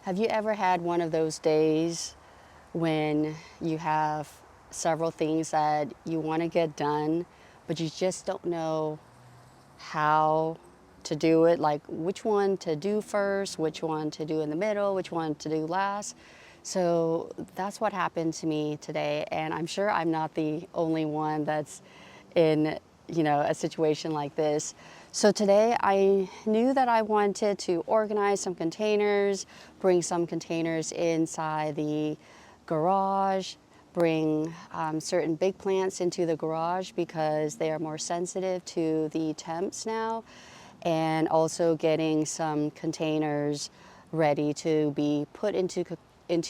Have you ever had one of those days when you have several things that you want to get done, but you just don't know how to do it? Like which one to do first, which one to do in the middle, which one to do last? So that's what happened to me today, and I'm sure I'm not the only one that's in, a situation like this. So today I knew that I wanted to organize some containers, bring some containers inside the garage, bring certain big plants into the garage because they are more sensitive to the temps now, and also getting some containers ready to be put into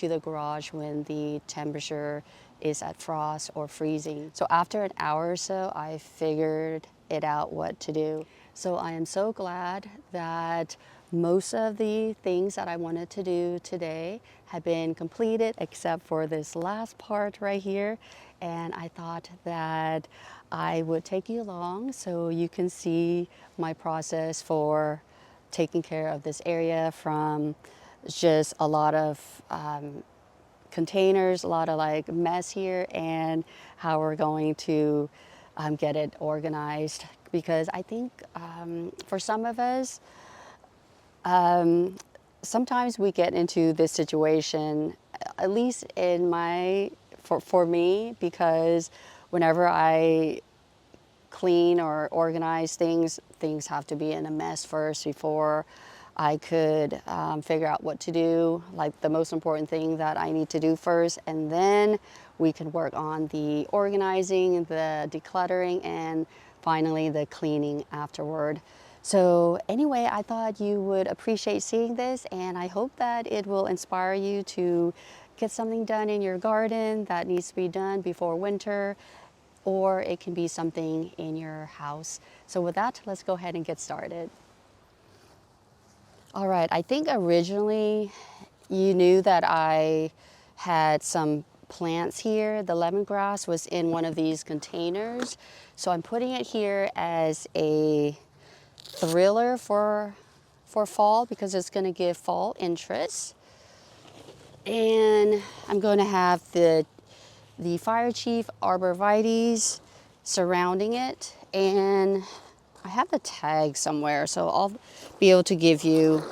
the garage when the temperature is at frost or freezing. So after an hour or so, I figured it out what to do. So I am so glad that most of the things that I wanted to do today have been completed except for this last part right here. And I thought that I would take you along so you can see my process for taking care of this area, from just a lot of containers, a lot of like mess here, and how we're going to get it organized. Because I think for some of us, sometimes we get into this situation, at least in for me, because whenever I clean or organize things, things have to be in a mess first before I could figure out what to do, like the most important thing that I need to do first, and then we can work on the organizing, the decluttering, and finally the cleaning afterward. So anyway, I thought you would appreciate seeing this, and I hope that it will inspire you to get something done in your garden that needs to be done before winter, or it can be something in your house. So with that, let's go ahead and get started. All right, I think originally you knew that I had some plants here. The lemongrass was in one of these containers. So I'm putting it here as a thriller for fall because it's going to give fall interest. And I'm going to have the fire chief arborvitaes surrounding it, and I have the tag somewhere, so I'll be able to give you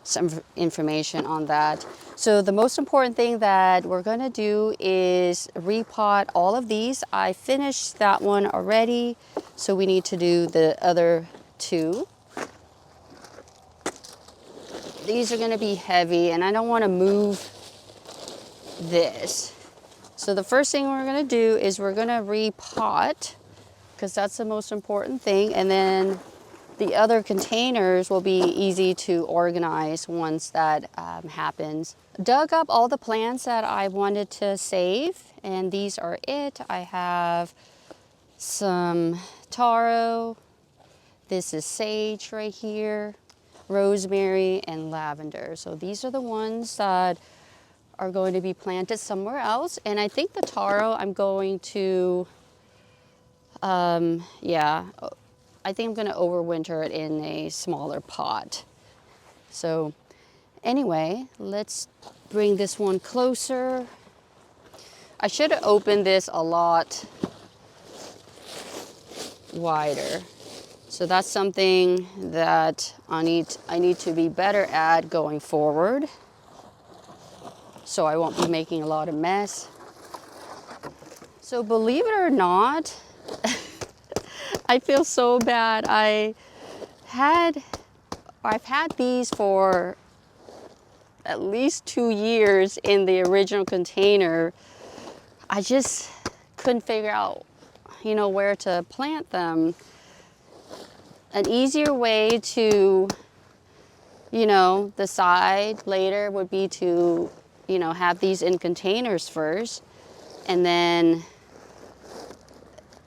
some information on that. So the most important thing that we're going to do is repot all of these. I finished that one already, so we need to do the other two. These are going to be heavy, and I don't want to move this. So the first thing we're going to do is we're going to repot, because that's the most important thing, and then the other containers will be easy to organize once that happens. Dug up all the plants that I wanted to save, and these are it. I have some taro, this is sage right here, rosemary, and lavender. So these are the ones that are going to be planted somewhere else. And I think the taro I'm going to, I think I'm going to overwinter it in a smaller pot. So anyway, let's bring this one closer. I should have opened this a lot wider. So that's something that I need to be better at going forward, so I won't be making a lot of mess. So believe it or not, I feel so bad. I've had these for at least 2 years in the original container. I just couldn't figure out, where to plant them. An easier way to, decide later would be to, have these in containers first, and then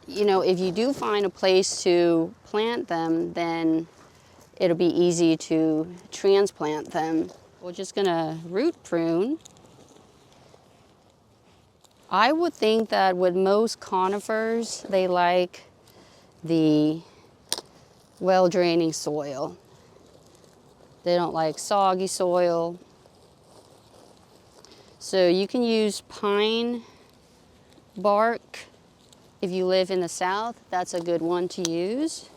if you do find a place to plant them, then it'll be easy to transplant them. We're just gonna root prune. I would think that with most conifers, they like the well-draining soil. They don't like soggy soil. So you can use pine bark. If you live in the South, that's a good one to use.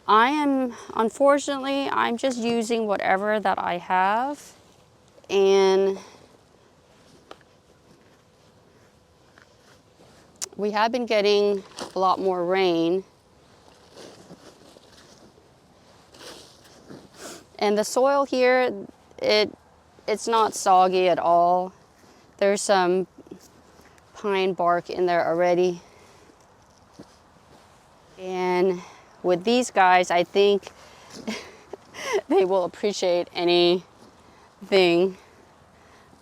Unfortunately, I'm just using whatever that I have. And we have been getting a lot more rain. And the soil here, it's not soggy at all. There's some pine bark in there already. And with these guys, I think they will appreciate anything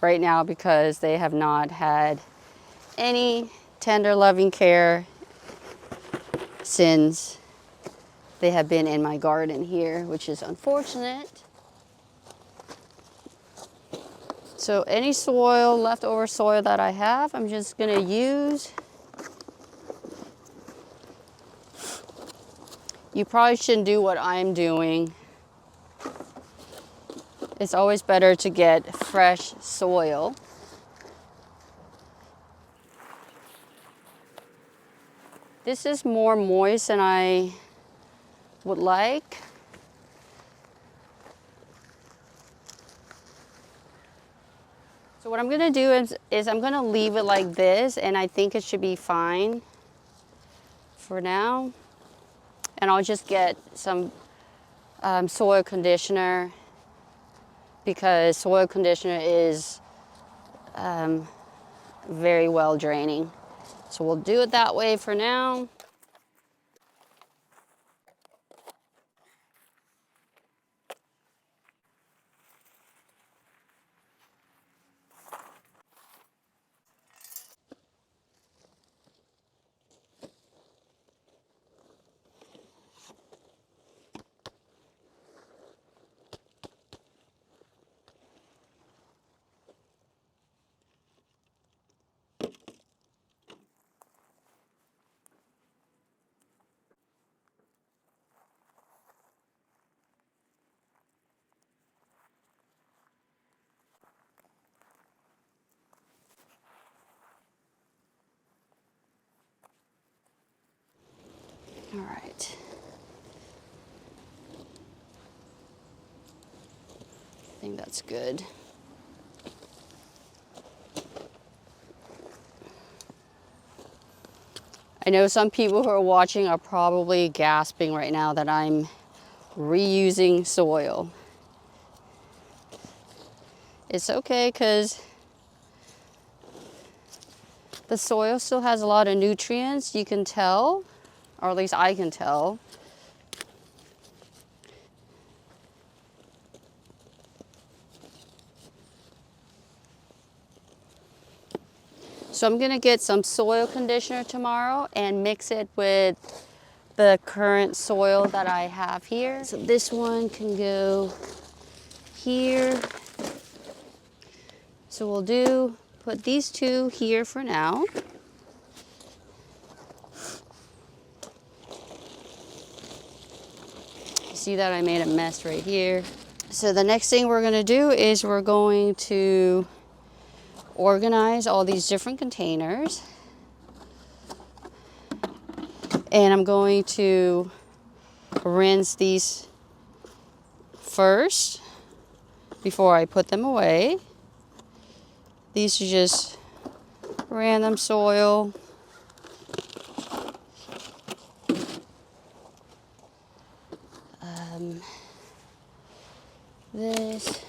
right now because they have not had any tender loving care since they have been in my garden here, which is unfortunate. So any soil, leftover soil that I have, I'm just gonna use. You probably shouldn't do what I'm doing. It's always better to get fresh soil. This is more moist than I would like. So what I'm gonna do is I'm gonna leave it like this, and I think it should be fine for now. And I'll just get some soil conditioner, because soil conditioner is very well draining. So we'll do it that way for now. All right. I think that's good. I know some people who are watching are probably gasping right now that I'm reusing soil. It's okay, because the soil still has a lot of nutrients, you can tell, or at least I can tell. So I'm gonna get some soil conditioner tomorrow and mix it with the current soil that I have here. So this one can go here. So we'll put these two here for now. You see that I made a mess right here. So the next thing we're gonna do is we're going to organize all these different containers. And I'm going to rinse these first before I put them away. These are just random soil. This.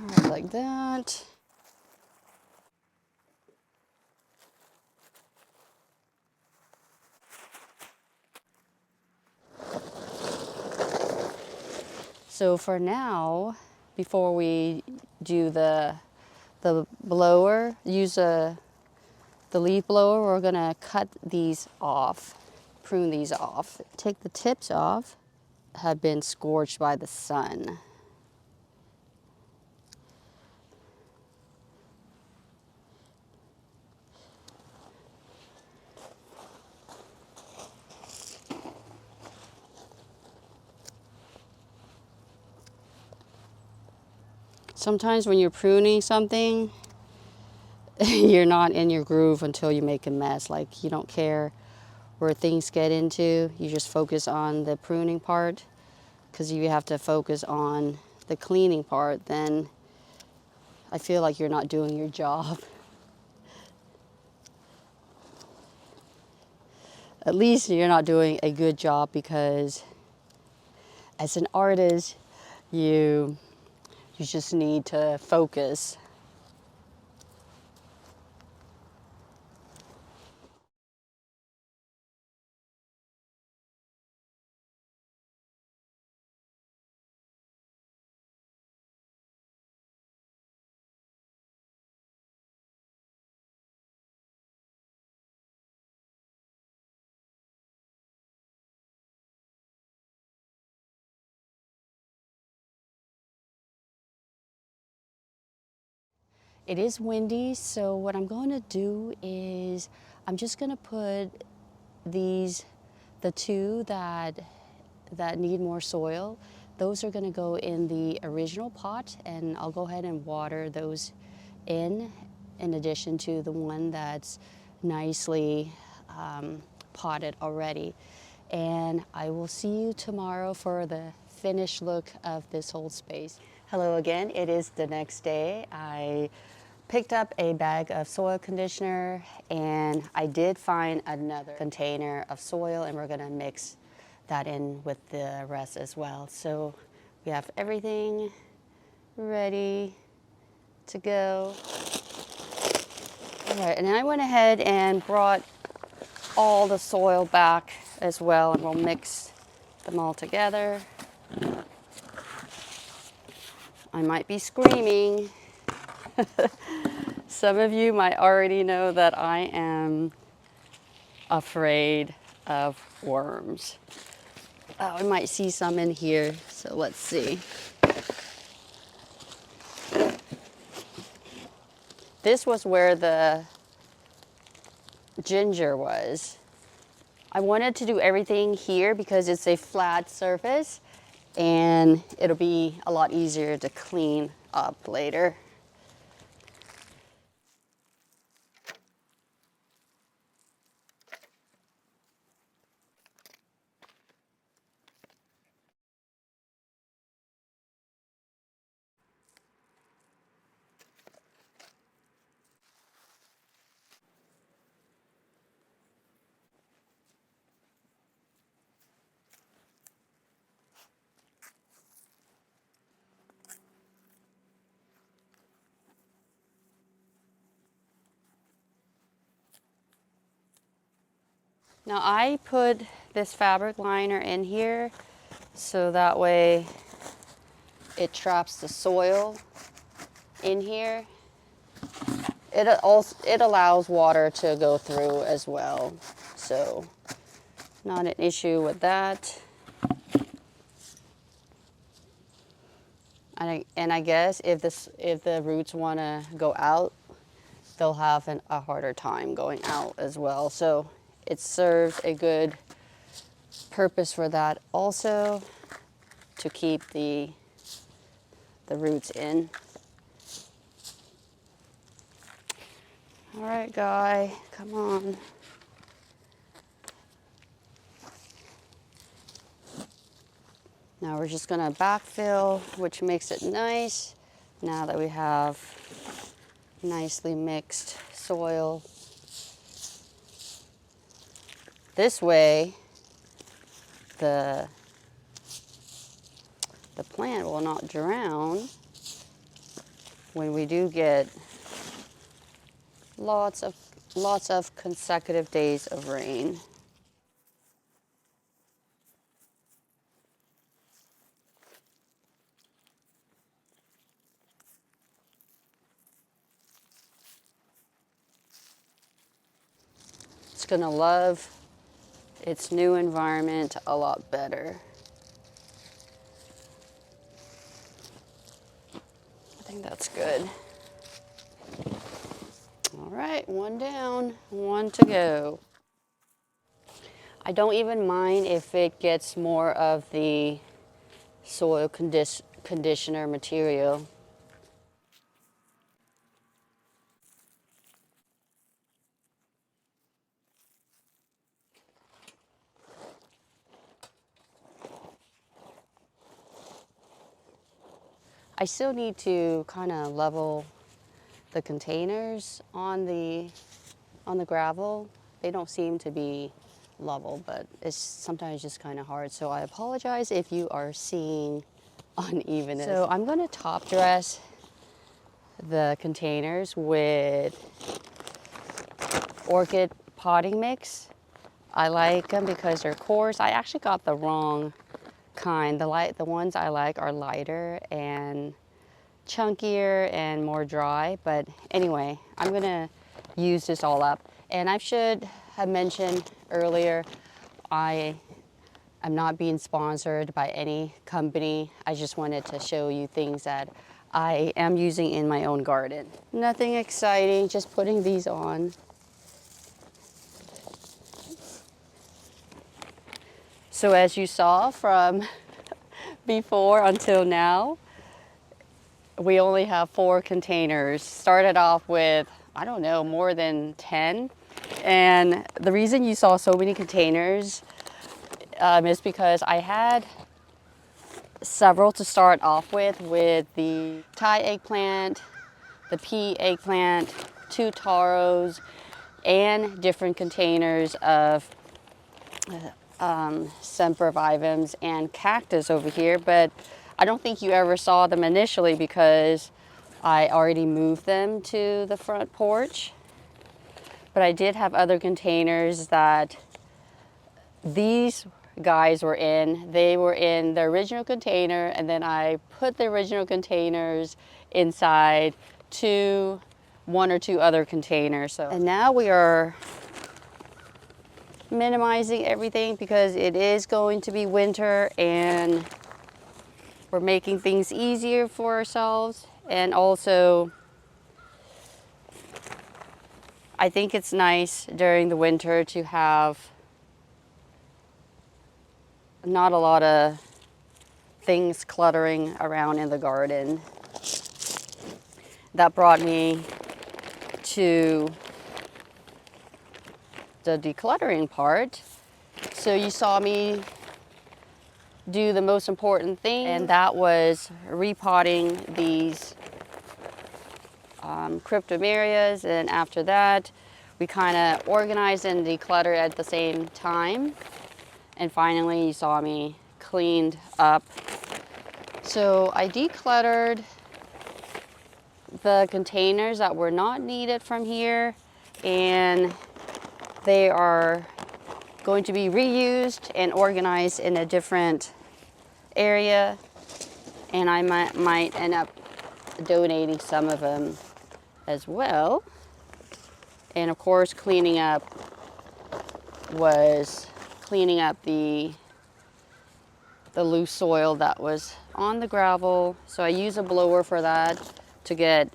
All right, like that. So for now, before we do the blower, use the leaf blower, we're gonna cut these off, prune these off. Take the tips off, have been scorched by the sun. Sometimes when you're pruning something, you're not in your groove until you make a mess. Like, you don't care where things get into. You just focus on the pruning part, because you have to focus on the cleaning part, then I feel like you're not doing your job. At least you're not doing a good job, because as an artist, you just need to focus. It is windy, so what I'm going to do is I'm just going to put the two that need more soil, those are going to go in the original pot, and I'll go ahead and water those in addition to the one that's nicely potted already. And I will see you tomorrow for the finished look of this whole space. Hello again, it is the next day. I picked up a bag of soil conditioner, and I did find another container of soil, and we're gonna mix that in with the rest as well. So we have everything ready to go. All right, and then I went ahead and brought all the soil back as well, and we'll mix them all together. I might be screaming. Some of you might already know that I am afraid of worms. Oh, I might see some in here, so let's see. This was where the ginger was. I wanted to do everything here because it's a flat surface and it'll be a lot easier to clean up later. Now I put this fabric liner in here so that way it traps the soil in here. It allows water to go through as well, so not an issue with that. And I guess if the roots want to go out, they'll have a harder time going out as well. So it serves a good purpose for that also, to keep the roots in. All right, guy, come on. Now we're just gonna backfill, which makes it nice. Now that we have nicely mixed soil. This way, the plant will not drown when we do get lots of consecutive days of rain. It's gonna love its new environment a lot better. I think that's good. All right, one down, one to go. I don't even mind if it gets more of the soil conditioner material. I still need to kind of level the containers on the gravel. They don't seem to be level, but it's sometimes just kind of hard. So I apologize if you are seeing unevenness. So I'm going to top dress the containers with orchid potting mix. I like them because they're coarse. I actually got the wrong kind. The ones I like are lighter and chunkier and more dry. But anyway, I'm gonna use this all up. And I should have mentioned earlier, I am not being sponsored by any company. I just wanted to show you things that I am using in my own garden. Nothing exciting, just putting these on. So as you saw from before until now, we only have 4 containers. Started off with, I don't know, more than 10. And the reason you saw so many containers is because I had several to start off with the Thai eggplant, the pea eggplant, 2 taros, and different containers of sempervivums and cactus over here. But I don't think you ever saw them initially because I already moved them to the front porch. But I did have other containers that these guys were in. They were in the original container, and then I put the original containers inside 1 or 2 other containers. And now we are minimizing everything because it is going to be winter and we're making things easier for ourselves. And also, I think it's nice during the winter to have not a lot of things cluttering around in the garden. That brought me to the decluttering part. So you saw me do the most important thing, and that was repotting these Cryptomerias. And after that, we kind of organized and decluttered at the same time. And finally, you saw me cleaned up. So I decluttered the containers that were not needed from here, and they are going to be reused and organized in a different area, and I might end up donating some of them as well. And of course, cleaning up the loose soil that was on the gravel. So I use a blower for that to get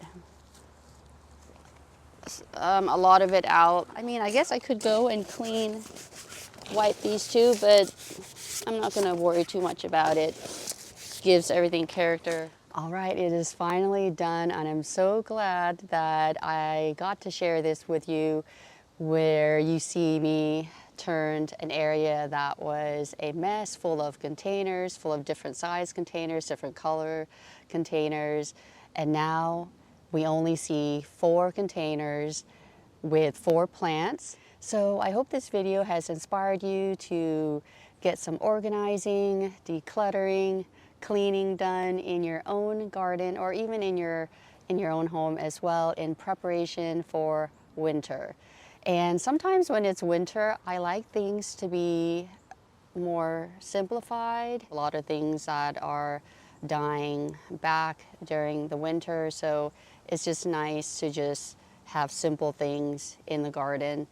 a lot of it out. I mean, I guess I could go and wipe these too, but I'm not gonna worry too much about it. Gives everything character. All right, it is finally done, and I'm so glad that I got to share this with you, where you see me turned an area that was a mess, full of containers, full of different size containers, different color containers, and now we only see 4 containers with 4 plants. So I hope this video has inspired you to get some organizing, decluttering, cleaning done in your own garden, or even in your own home as well, in preparation for winter. And sometimes when it's winter, I like things to be more simplified. A lot of things that are dying back during the winter, so it's just nice to just have simple things in the garden,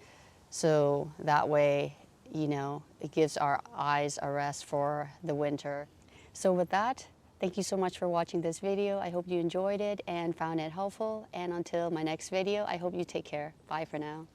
so that way, you know, it gives our eyes a rest for the winter. So with that, thank you so much for watching this video. I hope you enjoyed it and found it helpful, and until my next video, I hope you take care. Bye for now.